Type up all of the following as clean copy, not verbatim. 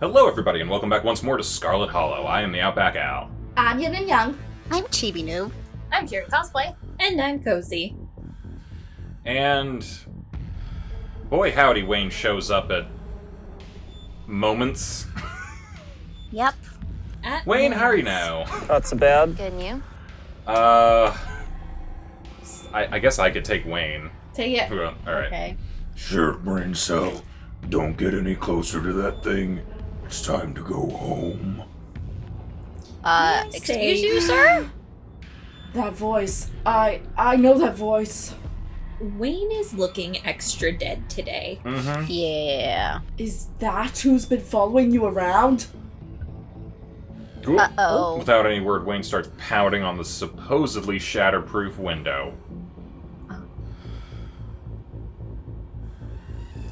Hello everybody and welcome back once more to Scarlet Hollow. I am TheOutbackAl. I'm Yin&Jung. I'm Chibi Noob. I'm CheerandCosplay. And I'm Kozi. And boy howdy, Wayne shows up at moments. Yep. Wayne, how are you now? Not so bad. Good, and you? I guess I could take Wayne. Take it. Alright. Okay. Sure, brain cell. Don't get any closer to that thing. It's time to go home. Excuse you, sir? That voice. I know that voice. Wayne is looking extra dead today. Mm-hmm. Yeah. Is that who's been following you around? Uh-oh. Without any word, Wayne starts pounding on the supposedly shatterproof window.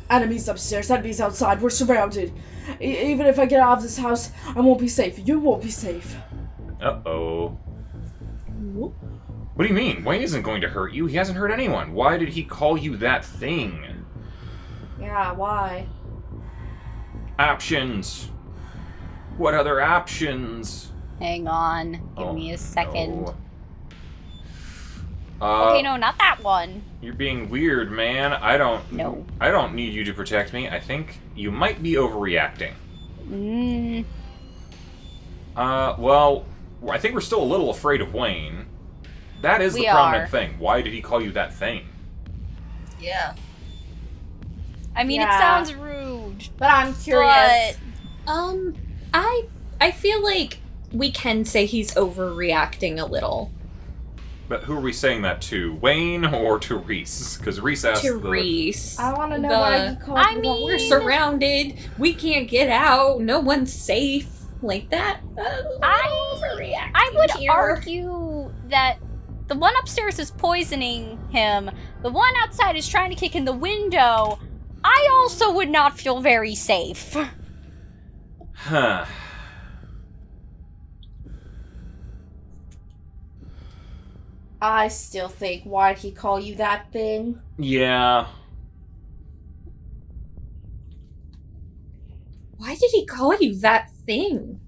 Enemies upstairs, enemies outside, we're surrounded. Even if I get out of this house, I won't be safe. You won't be safe. Uh-oh. What do you mean? Wayne isn't going to hurt you. He hasn't hurt anyone. Why did he call you that thing? Yeah, why? Options. What other options? Hang on. Give me a second. No. Okay, no, not that one. You're being weird, man. I don't need you to protect me. I think you might be overreacting. Well, I think we're still a little afraid of Wayne. That is the prominent thing. Why did he call you that thing? Yeah. I mean, it sounds rude. But I'm curious. But... I feel like we can say he's overreacting a little. But who are we saying that to? Wayne or to Reese? Because Reese asked To Reese. I want to know why he called me. We're surrounded. We can't get out. No one's safe. Like that. I would argue that the one upstairs is poisoning him. The one outside is trying to kick in the window. I also would not feel very safe. Huh. I still think, why'd he call you that thing? Yeah. Why did he call you that thing?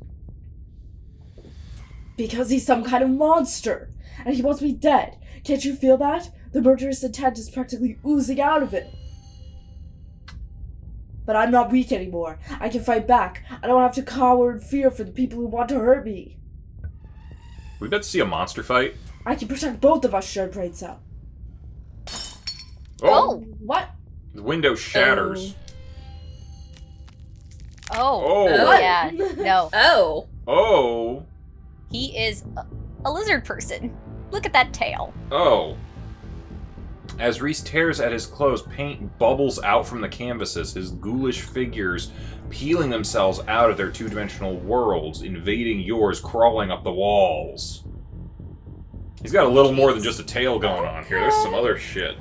Because he's some kind of monster, and he wants me dead. Can't you feel that? The murderous intent is practically oozing out of it. But I'm not weak anymore. I can fight back. I don't have to cower in fear for the people who want to hurt me. We about to see a monster fight? I can protect both of us, shared brain cell. Oh. What? The window shatters. Oh. Oh. Yeah. No. Oh. Oh. He is a lizard person. Look at that tail. Oh. As Reese tears at his clothes, paint bubbles out from the canvases, his ghoulish figures peeling themselves out of their two-dimensional worlds, invading yours, crawling up the walls. He's got a little more than just a tail going on here. There's some other shit.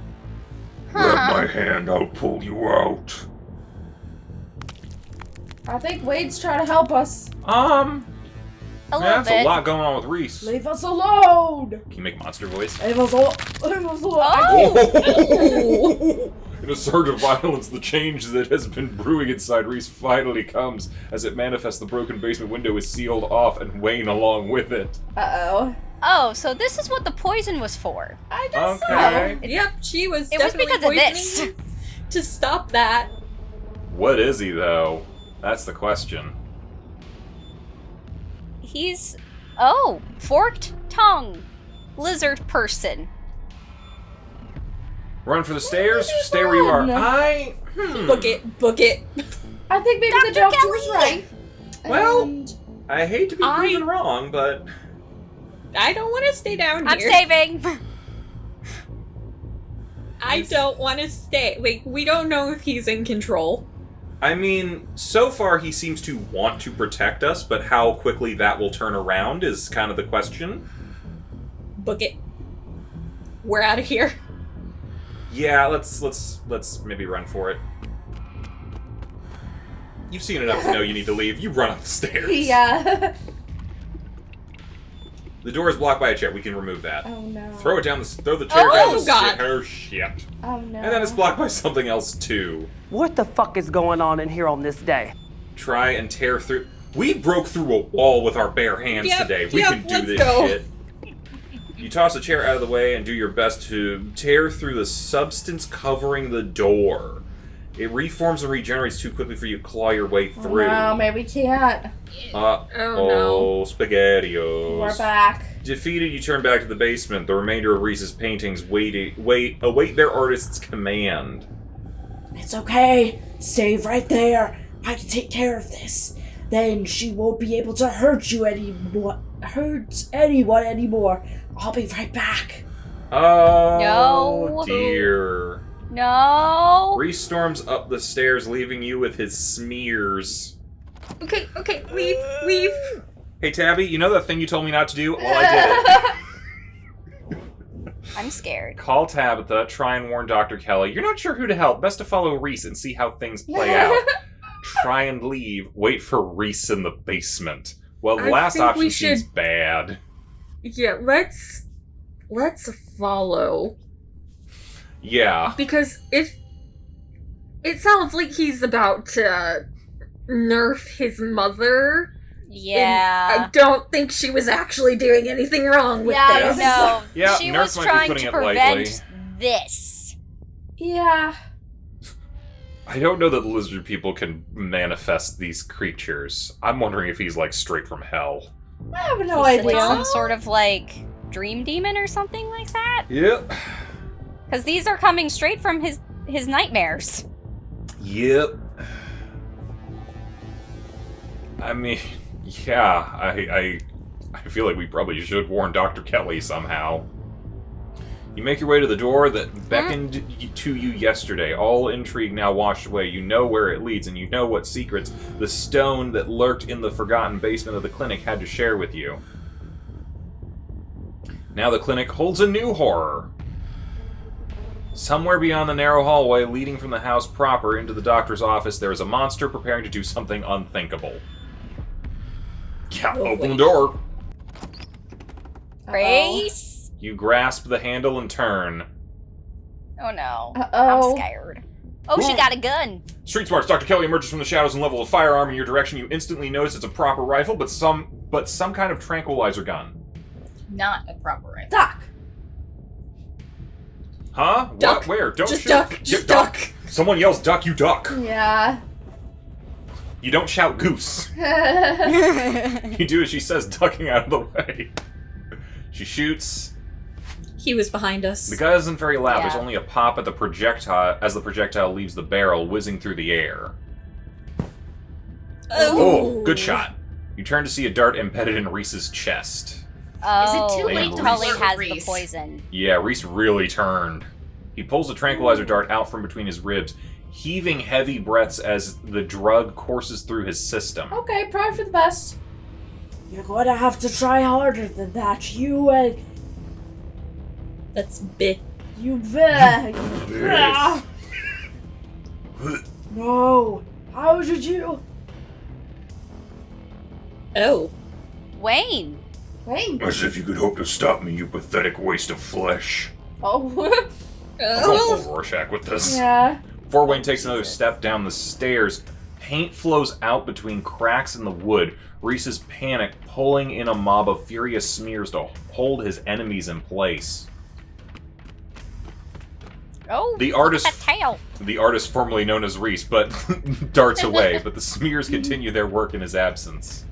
Grab my hand, I'll pull you out. I think Wade's trying to help us. A little That's bit. a lot going on with Reese. Leave us alone! Can you make monster voice? Leave us alone! Oh! In a surge of violence, the change that has been brewing inside Reese finally comes. As it manifests, the broken basement window is sealed off, and Wayne along with it. Uh-oh. Oh, so this is what the poison was for. I guess Okay. Yep, she was It was definitely because of poisoning this. him to stop that. What is he, though? That's the question. He's... forked tongue. Lizard person. Run for the stairs? Stay where you are. run. Book it. Book it. I think maybe the Dr. doctor was Kelly! right. Well, And I hate to be proven wrong, but... I don't want to stay down I'm here. saving. I don't want to stay. Like, we don't know if he's in control. I mean, so far he seems to want to protect us, but how quickly that will turn around is kind of the question. Book it. We're out of here. Yeah, let's maybe run for it. You've seen enough to know you need to leave. You run up the stairs. yeah. The door is blocked by a chair. We can remove that. Oh no. Throw the chair down the God. stairs. Shit. Oh no. And then it's blocked by something else too. What the fuck is going on in here on this day? try and tear through. We broke through a wall with our bare hands today. We can do this shit. You toss a chair out of the way and do your best to tear through the substance covering the door. It reforms and regenerates too quickly for you to claw your way through. No, maybe we can't. Oh, SpaghettiOs. We're back. Defeated, you turn back to the basement. The remainder of Reese's paintings await their artist's command. It's okay. Stay right there. I can take care of this. Then she won't be able to hurt anyone anymore. I'll be right back. Oh, No. dear. No. Reese storms up the stairs, leaving you with his smears. Okay, leave. Hey, Tabby, you know that thing you told me not to do? Well, I did it. I'm scared. Call Tabitha, try and warn Dr. Kelly. You're not sure who to help. Best to follow Reese and see how things play out. Try and leave. Wait for Reese in the basement. Well, the last option seems bad. Yeah, let's follow. Yeah. Because if it sounds like he's about to nerf his mother, Yeah. I don't think she was actually doing anything wrong with this. No. Yeah, she Nerf was might be trying putting to it lightly. prevent this. Yeah. I don't know that lizard people can manifest these creatures. I'm wondering if he's, like, straight from hell. I have no Like idea. some sort of like dream demon or something like that. Yep. Because these are coming straight from his nightmares. Yep. I mean, yeah, I feel like we probably should warn Dr. Kelly somehow. You make your way to the door that beckoned to you yesterday. All intrigue now washed away. You know where it leads, and you know what secrets the stone that lurked in the forgotten basement of the clinic had to share with you. Now the clinic holds a new horror. Somewhere beyond the narrow hallway leading from the house proper into the doctor's office, there is a monster preparing to do something unthinkable. Yeah, open the door. Race? You grasp the handle and turn. Oh no. Uh-oh. I'm scared. Oh, she got a gun. Street smarts. Dr. Kelly emerges from the shadows and levels a firearm in your direction. You instantly notice it's a proper rifle, but some kind of tranquilizer gun. Not a proper rifle. Doc. Huh? Duck. What? Where? Don't Just shoot. duck. Just duck. Someone yells duck, you duck. Yeah. You don't shout goose. You do as she says, ducking out of the way. She shoots. He was behind us. The gun isn't very loud. Yeah. There's only a pop at the projectile as the projectile leaves the barrel, whizzing through the air. Oh, good shot. You turn to see a dart embedded in Reese's chest. Oh, Is it too late he to probably restart has the Reese? poison. Yeah, Reese really turned. He pulls a tranquilizer dart out from between his ribs, heaving heavy breaths as the drug courses through his system. Okay, pray for the best. You're going to have to try harder than that. You That's bit. No. How did you? Oh. Wayne. Wait. As if you could hope to stop me, you pathetic waste of flesh. Oh. I'm going full Rorschach with this. Yeah. Before Wayne takes another step down the stairs, paint flows out between cracks in the wood. Reese is panic, pulling in a mob of furious smears to hold his enemies in place. Oh, The artist, that tail. the artist formerly known as Reese, but darts away, but the smears continue their work in his absence.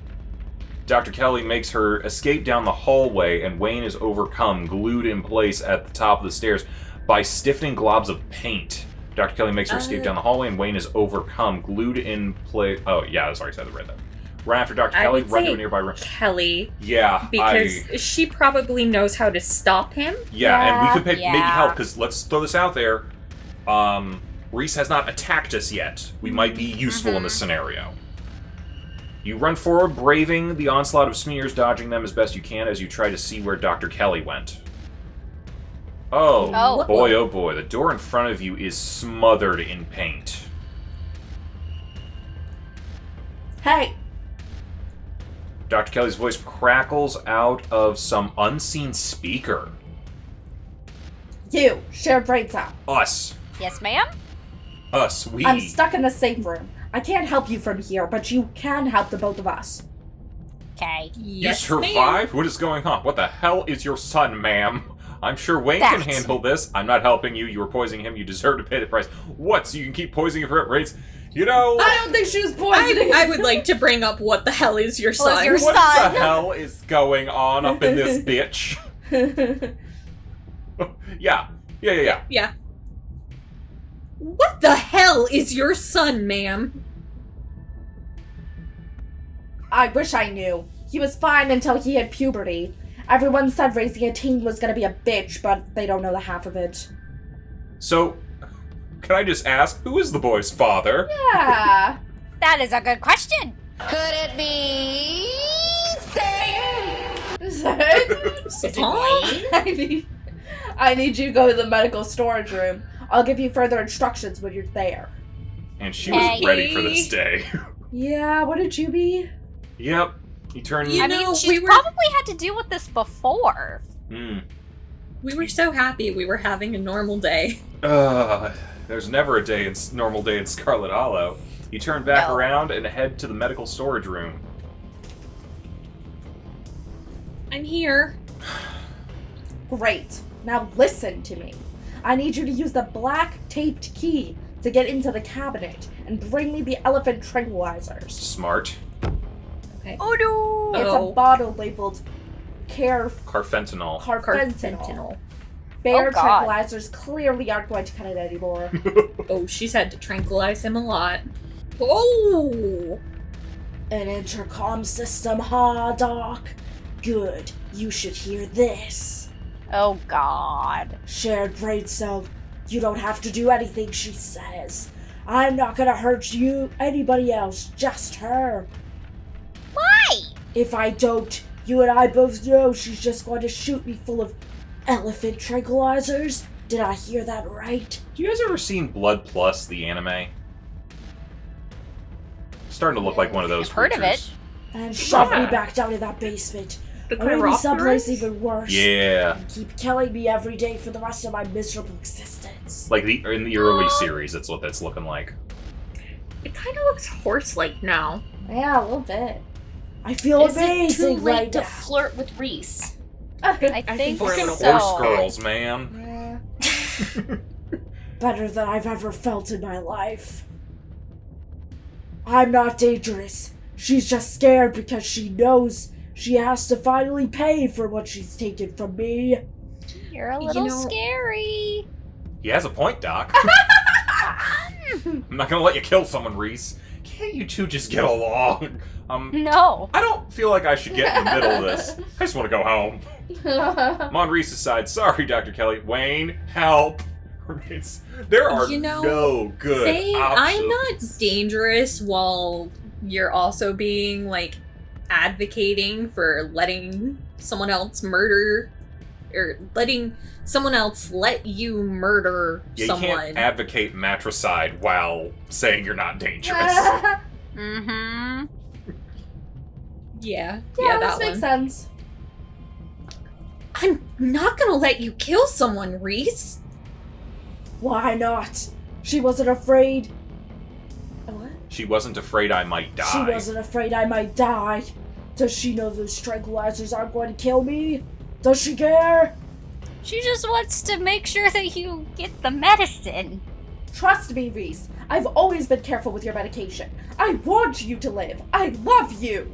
Dr. Kelly makes her escape down the hallway, and Wayne is overcome, glued in place at the top of the stairs by stiffening globs of paint. Dr. Kelly makes her escape down the hallway, and Wayne is overcome, glued in place. Oh, yeah, I sorry, I read that. Run after Dr. I Kelly, would run to say a nearby room. Kelly, Yeah, because she probably knows how to stop him. Yeah, and we could maybe Yeah. help, because let's throw this out there. Reese has not attacked us yet. We might be useful in this scenario. You run forward, braving the onslaught of smears, dodging them as best you can as you try to see where Dr. Kelly went. Oh boy, the door in front of you is smothered in paint. Hey. Dr. Kelly's voice crackles out of some unseen speaker. You. Share brains out. Us. Yes, ma'am. Us. We. I'm stuck in the safe room. I can't help you from here, but you can help the both of us. Okay. You survived? What is going on? What the hell is your son, ma'am? I'm sure Wayne can handle this. I'm not helping you. You were poisoning him. You deserve to pay the price. What? So you can keep poisoning him for rates? You know... I don't think she was poisoning. I would like to bring up what the hell is your son. What the hell is going on up in this bitch? Yeah. What the hell is your son, ma'am? I wish I knew. He was fine until he hit puberty. Everyone said raising a teen was gonna be a bitch, but they don't know the half of it. So, can I just ask, who is the boy's father? Yeah. That is a good question. Could it be I need you to go to the medical storage room. I'll give you further instructions when you're there. And she was ready for this day. Yeah, wouldn't you be? Yep. He turned... I mean, she's probably had to deal with this before. We were so happy we were having a normal day. There's never a normal day in Scarlet Hollow. You turn back around and head to the medical storage room. I'm here. Great. Now listen to me. I need you to use the black taped key to get into the cabinet and bring me the elephant tranquilizers. Smart. Okay. Oh no! It's a bottle labeled Carfentanil. Carfentanil. Bear tranquilizers clearly aren't going to cut it anymore. Oh, she's had to tranquilize him a lot. Oh! An intercom system, Doc? Good. You should hear this. Oh god. Shared brain cell. You don't have to do anything she says. I'm not gonna hurt you, anybody else, just her. Why? If I don't, you and I both know she's just going to shoot me full of elephant tranquilizers. Did I hear that right? Do you guys ever seen Blood Plus, the anime? Starting to look like one of those I've heard of it. And shove me back down in that basement. The Or maybe Chiropterans? someplace even worse. Yeah. And keep killing me every day for the rest of my miserable existence. Like in the early series, that's what that's looking like. It kind of looks horse-like now. Yeah, a little bit. I feel Is it too amazing late right to now. flirt with Reese? I think we're Fucking so. horse girls, man. Yeah. Better than I've ever felt in my life. I'm not dangerous. She's just scared because she knows she has to finally pay for what she's taken from me. You're a little scary. He has a point, Doc. I'm not gonna let you kill someone, Reese. Can't you two just get along? No. I don't feel like I should get in the middle of this. I just want to go home. I'm on Reese's side. Sorry, Dr. Kelly. Wayne, help. There are no good Saying options. I'm not dangerous while you're also being, like, advocating for letting someone else murder, or letting someone else let you murder someone. You can't advocate matricide while saying you're not dangerous. Mm-hmm. Yeah, Yeah, that this makes one. sense. I'm not gonna let you kill someone, Reese. Why not? She wasn't afraid. What? She wasn't afraid I might die. She wasn't afraid I might die. Does she know those tranquilizers aren't going to kill me? Does she care? She just wants to make sure that you get the medicine. Trust me, Reese. I've always been careful with your medication. I want you to live. I love you.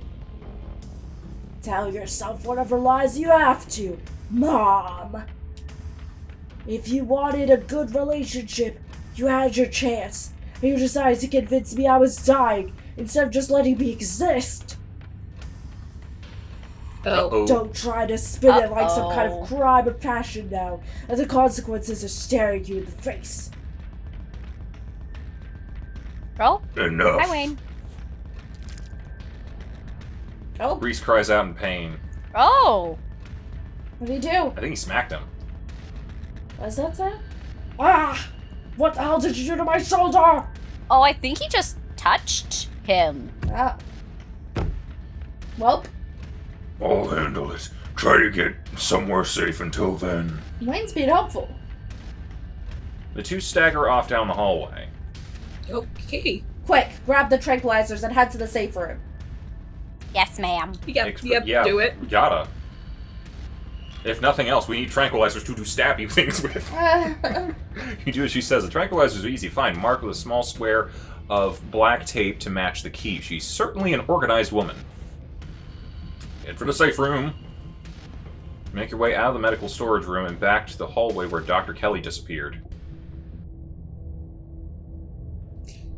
Tell yourself whatever lies you have to, Mom. If you wanted a good relationship, you had your chance, and you decided to convince me I was dying instead of just letting me exist. Oh. Don't try to spin it like some kind of crime of passion now, and the consequences are staring you in the face. Oh, Enough. hi Wayne. Oh, Reese cries out in pain. Oh, what did he do? I think he smacked him. What's that say? Ah! What the hell did you do to my shoulder? oh, I think he just touched him. Ah. Welp, I'll handle it. Try to get somewhere safe until then. Wayne's being helpful. The two stagger off down the hallway. Okay. Quick, grab the tranquilizers and head to the safe room. Yes, ma'am. Yep, Yeah, do it. we gotta. If nothing else, we need tranquilizers to do stabby things with. You do as she says. The tranquilizers are easy to find, marked with a small square of black tape to match the key. She's certainly an organized woman. Head for the safe room. Make your way out of the medical storage room and back to the hallway where Dr. Kelly disappeared.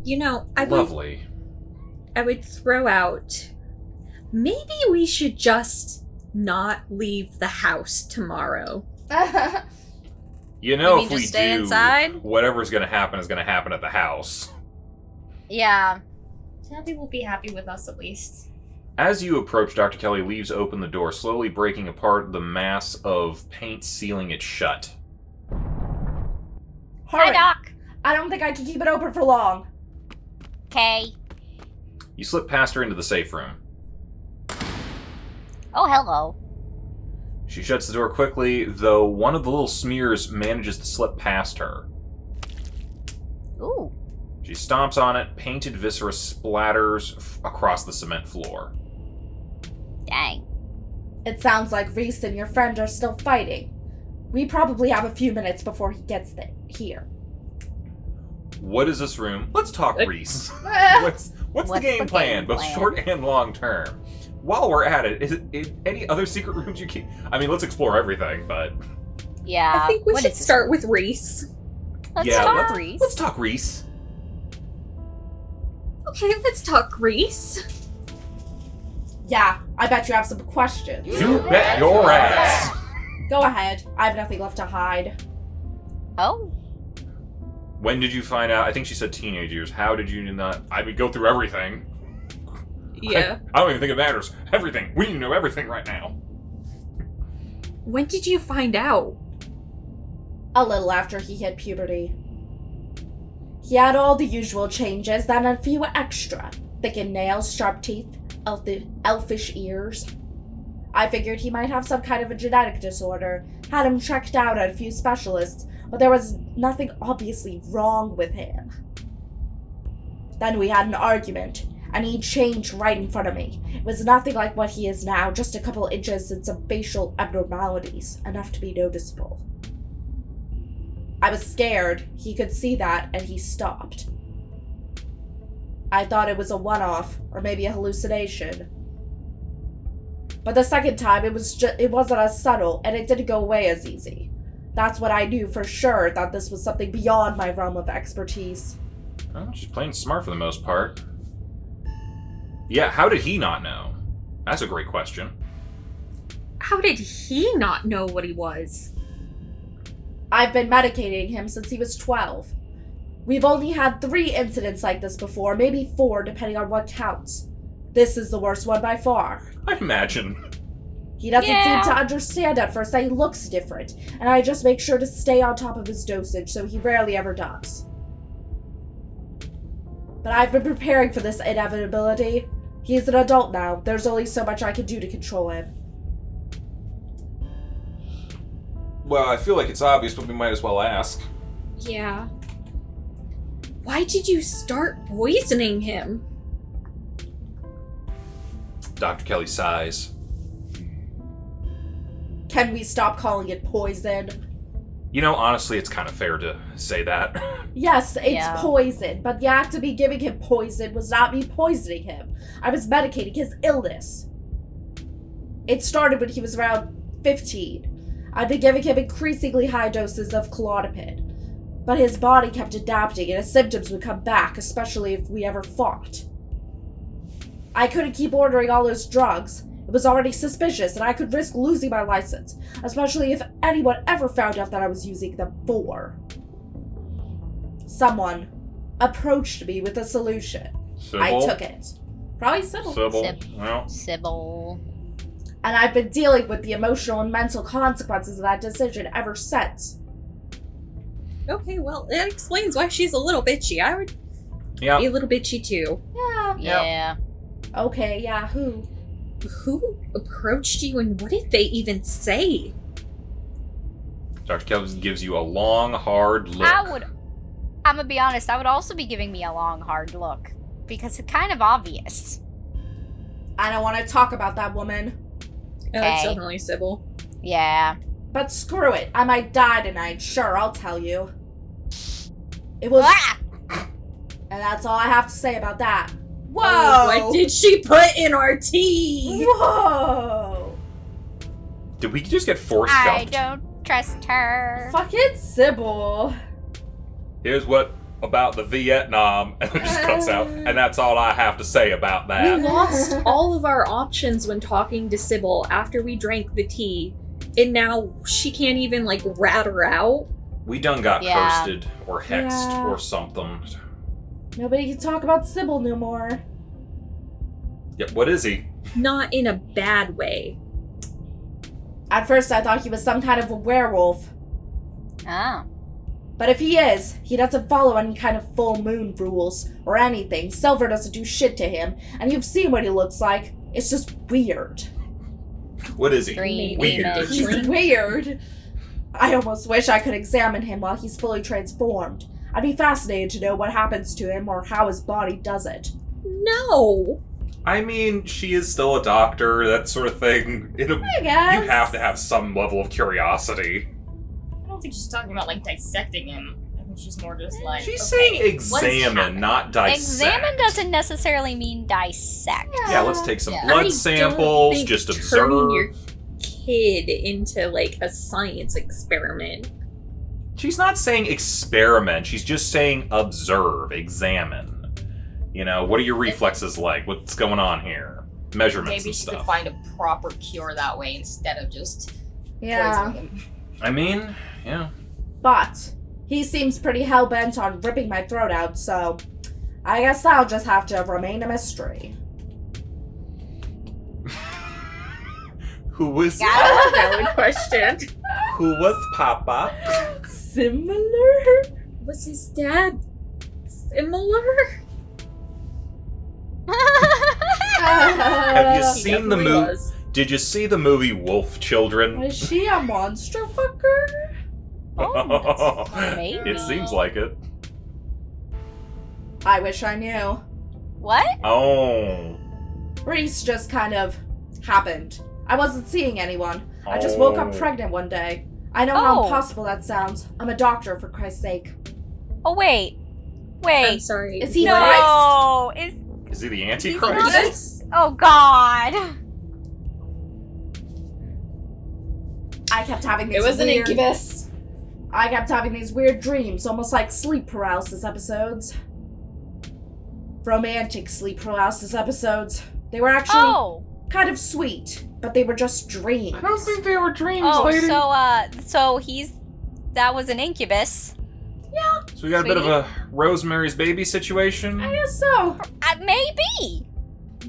You know, Lovely. I would throw out, maybe we should just not leave the house tomorrow. You know, mean if we just stay do, inside? whatever's going to happen is going to happen at the house. Yeah. Tabby will be happy with us at least. As you approach, Dr. Kelly leaves open the door, slowly breaking apart the mass of paint sealing it shut. Hurry. Hi, Doc. I don't think I can keep it open for long. Okay. You slip past her into the safe room. Oh, hello. She shuts the door quickly, though one of the little smears manages to slip past her. Ooh. She stomps on it, painted viscera splatters across the cement floor. Dang. It sounds like Reese and your friend are still fighting. We probably have a few minutes before he gets here. What is this room? Let's talk Reese. What's the game plan, both short and long term? While we're at it, is any other secret rooms you keep? I mean, let's explore everything, but... Yeah. I think we what should is this? start with Reese. Let's Yeah, talk let's- Reese. Let's talk Reese. Okay, let's talk Reese. Yeah, I bet you have some questions. You bet your ass. Go ahead. I have nothing left to hide. Oh. When did you find out? I think she said teenage years. How did you not? I mean, go through everything. Yeah. I don't even think it matters. Everything. We need to know everything right now. When did you find out? A little after he hit puberty. He had all the usual changes, then a few extra. Thickened nails, sharp teeth, elfish ears. I figured he might have some kind of a genetic disorder. Had him checked out at a few specialists, but there was nothing obviously wrong with him. Then we had an argument, and he changed right in front of me. It was nothing like what he is now, just a couple inches and some facial abnormalities, enough to be noticeable. I was scared. He could see that, and he stopped. I thought it was a one-off, or maybe a hallucination. But the second time, it wasn't as subtle, and it didn't go away as easy. That's when I knew for sure that this was something beyond my realm of expertise. Well, she's playing smart for the most part. Yeah, how did he not know? That's a great question. How did he not know what he was? I've been medicating him since he was 12. We've only had 3 incidents like this before, maybe 4 depending on what counts. This is the worst one by far. I imagine. He doesn't Yeah. seem to understand at first that he looks different, and I just make sure to stay on top of his dosage, so he rarely ever does. But I've been preparing for this inevitability. He's an adult now. There's only so much I can do to control him. Well, I feel like it's obvious, but we might as well ask. Yeah. Why did you start poisoning him? Dr. Kelly sighs. Can we stop calling it poison? You know, honestly, it's kind of fair to say that. Yes, it's Yeah. poison, but the act of me giving him poison was not me poisoning him. I was medicating his illness. It started when he was around 15. I'd been giving him increasingly high doses of Klonopin, but his body kept adapting and his symptoms would come back, especially if we ever fought. I couldn't keep ordering all those drugs. It was already suspicious, and I could risk losing my license, especially if anyone ever found out that I was using them for. Someone approached me with a solution. Sybil? I took it. Probably Sybil. Sybil. Sib- Well, Sybil. And I've been dealing with the emotional and mental consequences of that decision ever since. Okay, well, that explains why she's a little bitchy. I would yeah. be a little bitchy too. Yeah. Yeah. Okay, yeah, who? Who approached you and what did they even say? Dr. Kelly gives you a long, hard look. I would I'm gonna be honest, that would also be giving me a long, hard look. Because it's kind of obvious. I don't want to talk about that woman. That's Okay. definitely Sybil. Yeah. But screw it. I might die tonight. Sure, I'll tell you. It was... Ah! And that's all I have to say about that. Whoa! Oh, what did she put in our tea? Whoa! Did we just get force I jumped? don't trust her. Fucking Sybil. Here's what about the Vietnam, and it just cuts out. And that's all I have to say about We that. lost all of our options when talking to Sybil after we drank the tea, and now she can't even, like, rat her out. We done got Yeah. cursed or hexed Yeah. or something. Nobody can talk about Sybil no more. Yep, what is he? Not in a bad way. At first I thought he was some kind of a werewolf. Oh. But if he is, he doesn't follow any kind of full moon rules or anything. Silver doesn't do shit to him. And you've seen what he looks like. It's just weird. What is he? Green Weird. demon. He's weird. I almost wish I could examine him while he's fully transformed. I'd be fascinated to know what happens to him or how his body does it. No. I mean, she is still a doctor, that sort of thing. I guess. You have to have some level of curiosity. I don't think she's talking about, like, dissecting him. I think she's more just like... She's okay, saying what's examine, happening? not dissect. Examine doesn't necessarily mean dissect. Yeah, let's take some Yeah. blood I samples, don't think just turning observe. your kid into, like, a science experiment. She's not saying experiment, she's just saying observe, examine. You know, what are your reflexes like? What's going on here? Measurements Maybe and she stuff. could find a proper cure that way instead of just Yeah. poisoning him. I mean, yeah. But he seems pretty hell-bent on ripping my throat out, so I guess that'll just have to remain a mystery. Who was Valid question. who was Papa? Similar? Was his dad similar? Have you Uh, seen the Definitely movie? was. Did you see the movie Wolf Children? is she a monster fucker? Oh, maybe. It seems like it. I wish I knew. What? Oh. Reese just kind of happened. I wasn't seeing anyone. I just woke up Oh. pregnant one day. I know how Oh. impossible that sounds. I'm a doctor, for Christ's sake. Oh, wait. I'm Wait. sorry. Is he Christ? No. Is he the not Antichrist? Oh, God. I kept having these It was an weird... incubus. I kept having these weird dreams, almost like sleep paralysis episodes. Romantic sleep paralysis episodes. They were actually Oh. kind of sweet, but they were just dreams. I don't think they were dreams, Oh, lady. so that was an incubus. So we got a bit of a Rosemary's Baby situation. I guess so. Maybe.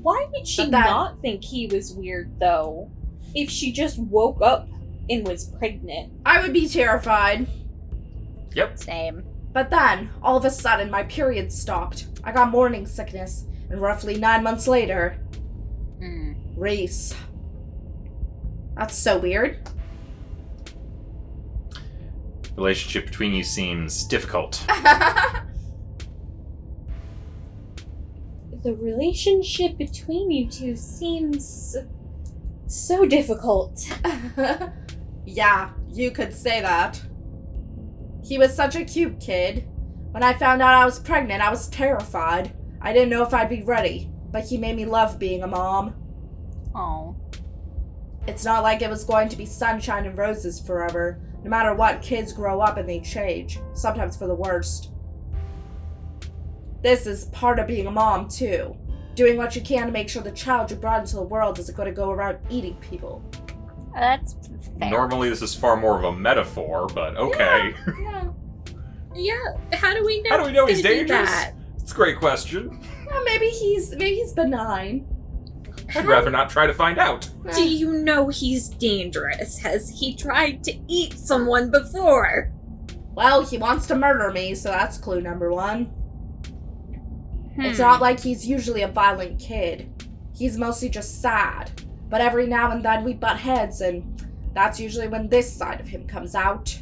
Why did she But that- not think he was weird, though? If she just woke up and was pregnant. I would be terrified. Yep. Same. But then, all of a sudden, my period stopped. I got morning sickness, and roughly 9 months later, Hmm. Reese. That's so weird. Relationship between you seems difficult. The relationship between you two seems so difficult. Yeah, you could say that. He was such a cute kid. When I found out I was pregnant, I was terrified. I didn't know if I'd be ready, but he made me love being a mom. Oh. It's not like it was going to be sunshine and roses forever. No matter what, kids grow up and they change, sometimes for the worst. This is part of being a mom, too. Doing what you can to make sure the child you brought into the world isn't going to go around eating people. That's fair. Normally this is far more of a metaphor, but okay. Yeah. Yeah, how do we know? How do we know he's gonna do dangerous? that? It's a great question. Well, maybe he's benign. I'd rather not try to find out. Do you know he's dangerous? Has he tried to eat someone before? Well, he wants to murder me, so that's clue number one. It's Hmm. not like he's usually a violent kid. He's mostly just sad. But every now and then we butt heads, and that's usually when this side of him comes out.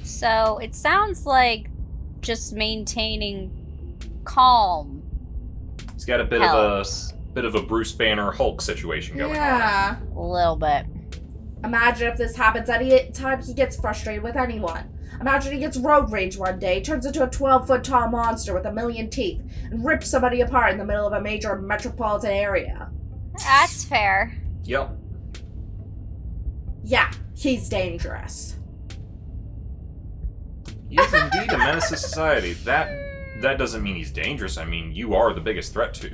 So it sounds like just maintaining calm. He's got a bit of a Bruce Banner Hulk situation going on. Yeah. A little bit. Imagine if this happens any time he gets frustrated with anyone. Imagine he gets road rage one day, turns into a 12-foot tall monster with 1,000,000 teeth, and rips somebody apart in the middle of a major metropolitan area. That's fair. Yep. Yeah, he's dangerous. He is indeed a menace to society. That doesn't mean he's dangerous. I mean, you are the biggest threat to.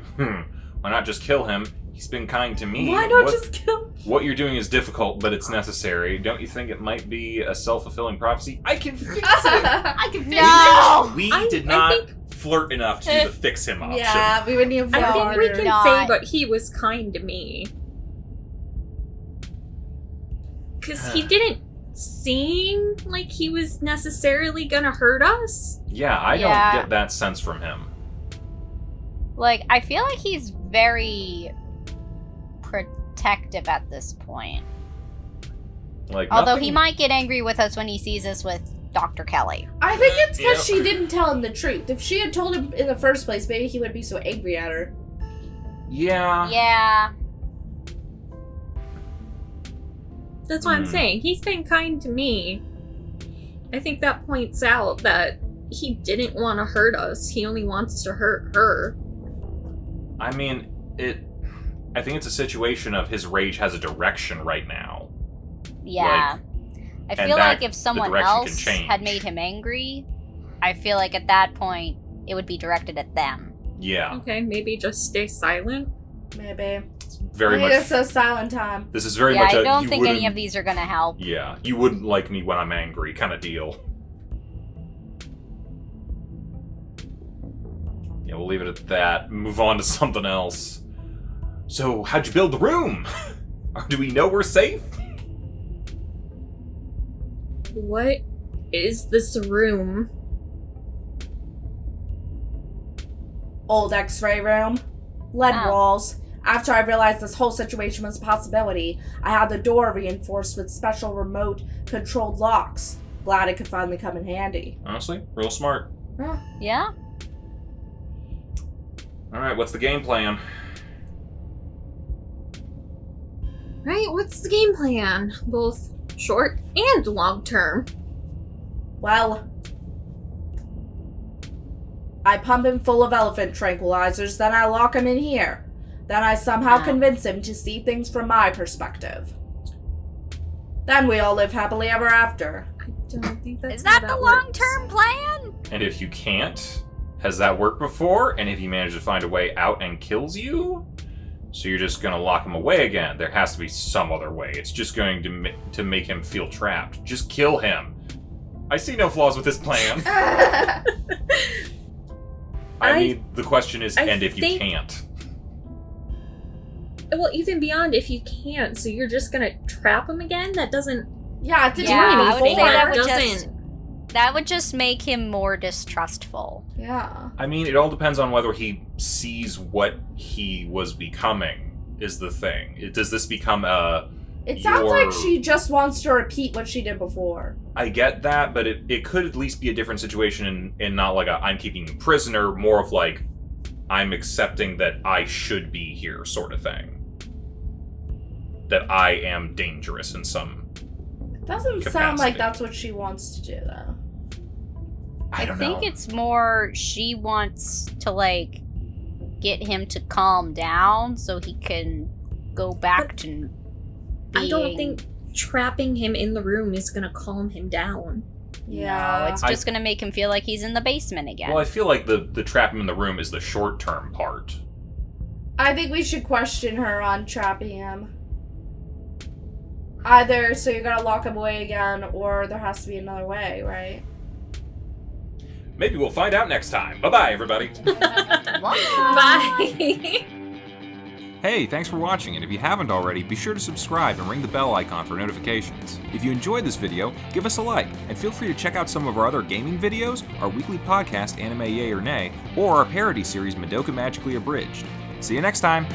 Why not just kill him? He's been kind to me. Why not just kill? What you're doing is difficult, but it's necessary. Don't you think it might be a self-fulfilling prophecy? I can fix him! I can fix No! We I did not think- flirt enough to do the fix him option. Yeah, we would need I think we water. can Not. say, but he was kind to me. Because he didn't seem like he was necessarily gonna hurt us. Yeah, I Yeah. don't get that sense from him. Like, I feel like he's very protective at this point. Like, Although nothing- he might get angry with us when he sees us with Dr. Kelly. I think it's because Yep. she didn't tell him the truth. If she had told him in the first place, maybe he wouldn't be so angry at her. Yeah. Yeah. That's what I'm saying. He's been kind to me. I think that points out that he didn't want to hurt us. He only wants to hurt her. I mean, I think it's a situation of his rage has a direction right now. Yeah. I and feel that- like if the someone direction can else change. had made him angry, I feel like at that point it would be directed at them. Yeah. Okay, maybe just stay silent. Maybe. Very Maybe much. it's a silent time. This is very Yeah, much I a don't you think any wouldn't- of these are gonna help. Yeah, you wouldn't like me when I'm angry kind of deal. Yeah, we'll leave it at that. Move on to something else. So, how'd you build the room? Or do we know we're safe? What is this room? Old X-ray room. Lead Oh. walls. After I realized this whole situation was a possibility, I had the door reinforced with special remote-controlled locks. Glad it could finally come in handy. Honestly, real smart. Huh. Yeah? Alright, what's the game plan? Right, what's the game plan? Both short and long term. Well, I pump him full of elephant tranquilizers, then I lock him in here. Then I somehow Wow. convince him to see things from my perspective. Then we all live happily ever after. I don't think that's Is that how the works. long-term plan? And if you can't, has that worked before? And if he manages to find a way out and kills you? So you're just gonna lock him away again? There has to be some other way. It's just going to make him feel trapped. Just kill him. I see no flaws with this plan. I mean, the question is, I and if you think- can't? Well, even beyond if you can't, so you're just gonna trap him again? That doesn't Yeah, it didn't Yeah, do I would anything. say that would doesn't. just that would just make him more distrustful. Yeah. I mean, it all depends on whether he sees what he was becoming, is the thing. Does this become a... It sounds like Your- she just wants to repeat what she did before. I get that, but it could at least be a different situation and not like a I'm keeping you prisoner, more of like I'm accepting that I should be here sort of thing. That I am dangerous in some... It doesn't sound Capacity. like that's what she wants to do, though. I don't think know. it's more she wants to, like, get him to calm down so he can go back to being... I don't think trapping him in the room is gonna calm him down. Yeah. No, it's just gonna make him feel like he's in the basement again. Well, I feel like the trap him in the room is the short-term part. I think we should question her on trapping him. Either so you're gonna lock him away again, or there has to be another way, right? Maybe we'll find out next time. Bye-bye, everybody. Bye. Hey, thanks for watching, and if you haven't already, be sure to subscribe and ring the bell icon for notifications. If you enjoyed this video, give us a like, and feel free to check out some of our other gaming videos, our weekly podcast, Anime Yay or Nay, or our parody series, Madoka Magically Abridged. See you next time!